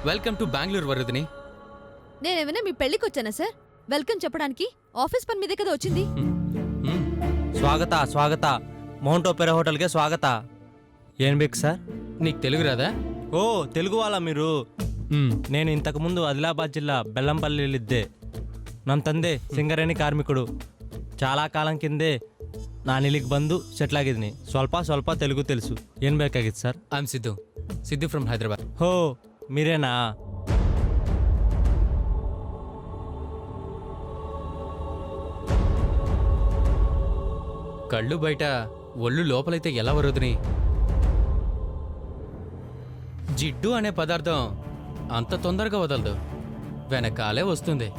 Welcome to Bengaluru వరుదిని. నేనేమైనా మీ పెళ్లికి వచ్చానా సార్? వెల్కమ్ చెప్పడానికి ఆఫీస్ పని మీదే కదా వచ్చింది. స్వాగత మౌంట్ ఓపెరా హోటల్ಗೆ స్వాగత. ఏం ಬೇಕು సార్? నీకు తెలుగు రాదా? ఓ తెలుగు వాళ్ళ మీరు? నేను ఇంతకుముందు ఆదిలాబాద్ జిల్లా బెల్లంపల్లిలిದ್ದೆ. ನಮ್ಮ ತಂದೆ ಸಿಂಗರೇಣಿ ಕಾರ್ಮಿಕರು. చాలా ಕಾಲಂ ಕಿಂದೆ ನಾನು ಇಲ್ಲಿಗೆ ಬಂದು ಸೆಟ್ಲ್ ಆಗಿದ್ದೀನಿ. ಸ್ವಲ್ಪ తెలుగు తెలుసు. ಏನು ಬೇಕಾಗಿತ್ತು sir? I'm Siddhu from Hyderabad. హో మీరేనా? కళ్ళు బయట ఒళ్ళు లోపలైతే ఎలా వరుదిని? జిడ్డు అనే పదార్థం అంత తొందరగా వదలదు, వెనకాలే వస్తుంది.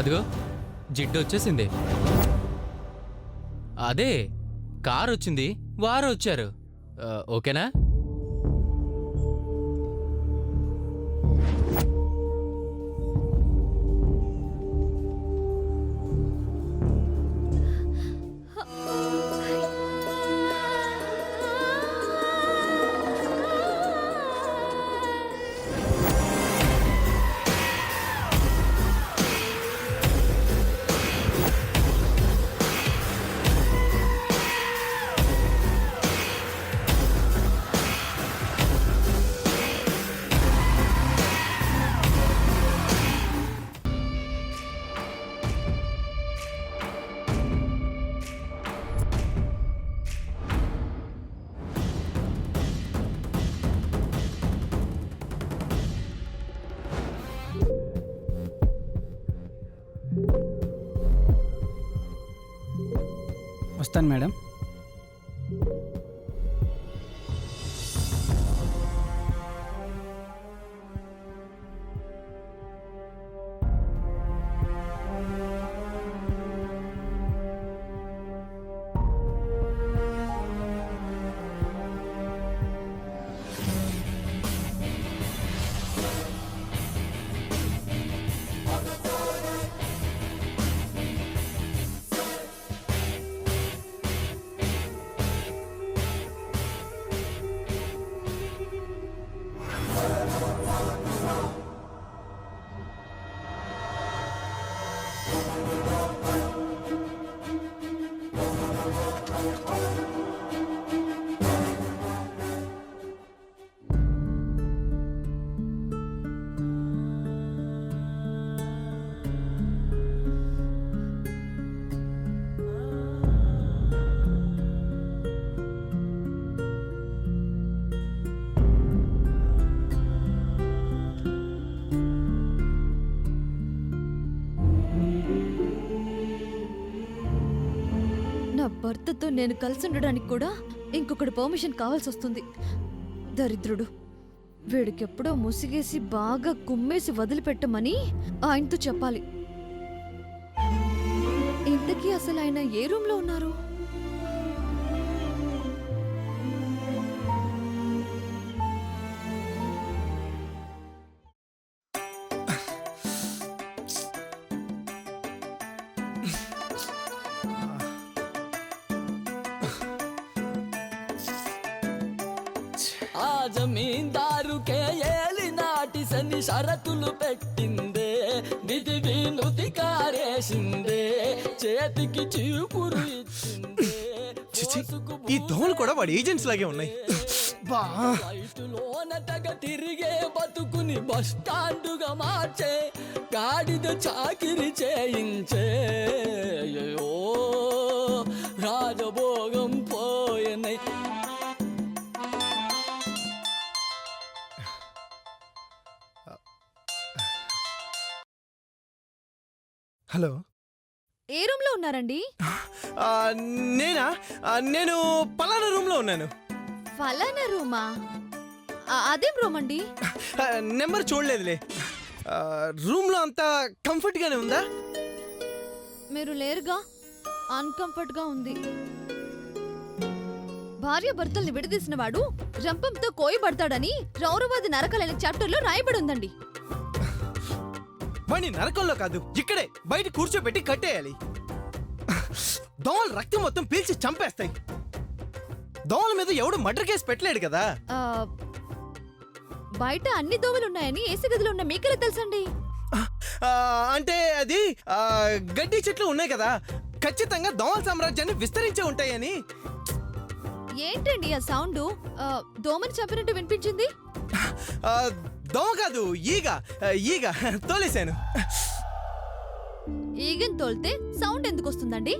అదిగో జిడ్డు వచ్చేసింది. అదే కారు వచ్చింది, వారు వచ్చారు. ఓకేనా? వస్తాను మేడం. నా భర్తతో నేను కలిసి ఉండడానికి కూడా ఇంకొకటి పర్మిషన్ కావాల్సి వస్తుంది. దరిద్రుడు, వీడికెప్పుడో ముసిగేసి బాగా కుమ్మేసి వదిలిపెట్టమని ఆయనతో చెప్పాలి. ఇంతకీ అసలు ఆయన ఏ రూమ్ లో ఉన్నారు? ఆ జమీందారుకే ఏలినాటి శని షరతులు పెట్టిందే, నిధి వినుతి కారేసిందే, చేతికి చీపురు ఇచ్చిందే. ఈ దోమలు కూడా వాడి ఏజెంట్స్ లాగే ఉన్నాయి. బయటలోన తెగ తిరిగే బతుకుని బస్టాండుగా మార్చే, గాడిద చాకిరి చేయించే. అయ్యో రాజభోగం పోయనే. హలో, ఏ రూమ్ లో ఉన్నారండి? నేనా? నేను పలానా రూమ్ లో ఉన్నాను. ఫలానా రూమా? అదేం రూమ్ అండి? నెంబర్ చూడలేదులే. రూమ్లో అంతా కంఫర్ట్గానే ఉందా? మీరు లేరుగా, అన్కంఫర్ట్ గా ఉంది. భార్య భర్తల్ని విడదీసిన వాడు రంపంతో కోయబడతాడని రౌరవాది నరకాలనే చాప్టర్లో రాయబడి ఉందండి. వాడిని నరకంలో కాదు, ఇక్కడే బయట కూర్చోబెట్టి కట్టేయాలి. దోమలు రక్తం మొత్తం పీల్చి చంపేస్తాయి. దోమల మీద ఎవడు మర్డర్ కేసు పెట్టలేడు కదా. ఆ, బయట అన్ని దోమలున్నాయని ఏసీ గదిలో ఉన్న మీకెలా తెలుసండి? అంటే అది గడ్డి చెట్లు ఉన్నాయి కదా, ఖచ్చితంగా దోమల సామ్రాజ్యాన్ని విస్తరించే ఉంటాయని. ఏంటండి ఆ సౌండ్? దోమని చంపినట్టు వినిపించింది. దోమ కాదు, ఈగ. ఈగ తోలేశాను. ఈగని తోలితే సౌండ్ ఎందుకు వస్తుందండి?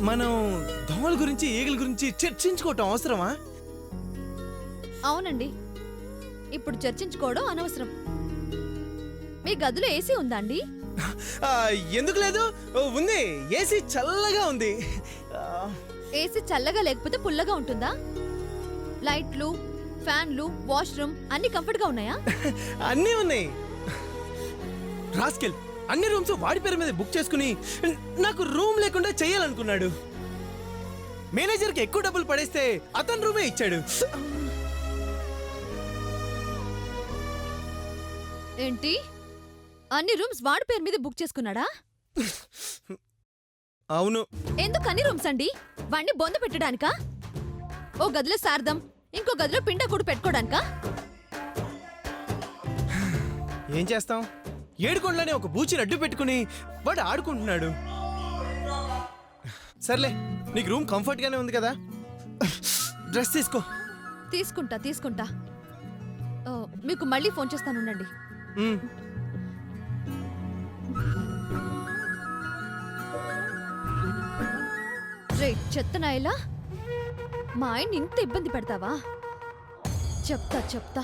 మనం దోమల గురించి ఈగల గురించి చర్చించుకోవటం అవసరమా? అవునండి, ఇప్పుడు చర్చించుకోవడం అనవసరం. మీ గదిలో ఏసీ ఉందా అండి? ఎందుకు లేదు, ఉంది. ఏసీ చల్లగా ఉంది. ఏసీ చల్లగా లేకపోతే పుల్లగా ఉంటుందా? లైట్లు, ఫ్యాన్లు, వాష్రూమ్ అన్ని కంఫర్ట్ గా ఉన్నాయా? అన్నీ ఉన్నాయి. రాస్కెల్ అన్ని రూమ్స్ వాడి పేరు మీద బుక్ చేసుకుని నాకు రూమ్ లేకుండా చేయాలనుకున్నాడు. మేనేజర్కి ఎక్కువ డబ్బులు పడేస్తే అతని రూమే ఇచ్చాడు. ఏంటి, అన్ని రూమ్స్ వాడి పేరు మీద బుక్ చేసుకున్నాడా? అవును. ఎందుకు అన్ని రూమ్స్ అండి? వాడిని బొంద పెట్టడానికా? ఓ గదిలో శారదం, ఇంకో గదిలో పిండ కూడా పెట్టుకోడానికా? ఏం చేస్తాం, ఏడుకొండలోనే ఒక బూచిని అడ్డు పెట్టుకుని వాడు ఆడుకుంటున్నాడు. సర్లే, నీకు రూమ్ కంఫర్ట్ గానే ఉంది కదా, డ్రెస్ తీసుకో. తీసుకుంటా తీసుకుంటా. మీకు మళ్ళీ ఫోన్ చేస్తాను, ఉండండి. మ్. రే చెత్తనాయలా, మా ఆయన్ని ఇంత ఇబ్బంది పెడతావా? చెప్తా చెప్తా.